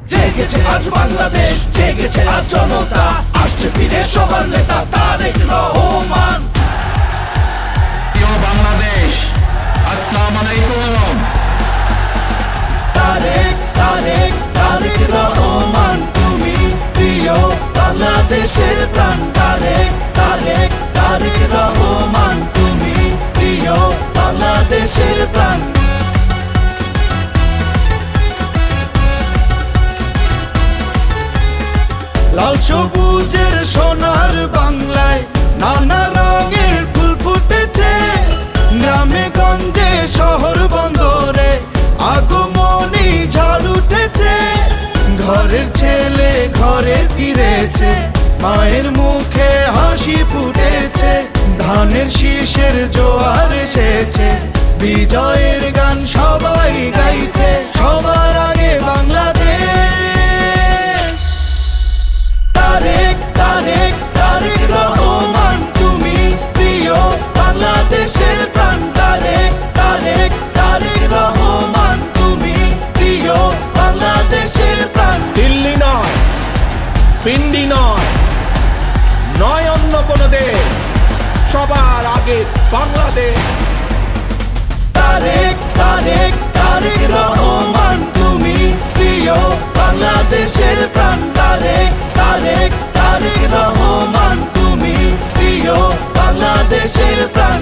জেগেছে আজ বাংলাদেশ, জেগেছে আজ জনতা, আসছে ফিরে সবার নেতা তারেক রহমান। প্রিয় বাংলাদেশ, আসসালামু আলাইকুম। তারেক তারেক তারেক রহমান, তুমি প্রিয় বাংলাদেশের প্রাণ। তারেক তারেক তারেক রহমান, তুমি প্রিয় বাংলাদেশের প্রাণ। লাল সবুজের সোনার বাংলায় নানা রঙের ফুল ফুটেছে, গ্রামে গঞ্জে শহর বন্দরে আগমনী ঝড় উঠেছে। ঘরের ছেলে ঘরে ফিরেছে, মায়ের মুখে হাসি ফুটেছে, ধানের শীষের জোয়ার এসেছে, বিজয়ের গান সবাই গাইছে। সবার আগে বাংলাদেশ। তারেক তারেক তারেক রহমান, তুমি প্রিয় বাংলাদেশের প্রাণ। তারেক তারেক তারেক রহমান, তুমি প্রিয় বাংলাদেশের প্রাণ। দিল্লি নয়, পিন্ডি নয়, নয় অন্য কোনো দেশ, সবার আগে বাংলাদেশ। তারেক তারেক তারেক রহমান, তুমি প্রিয় বাংলাদেশের প্রাণ। তারেক তারেক তারেক রহমান, তুমি প্রিয় বাংলাদেশের প্রাণ।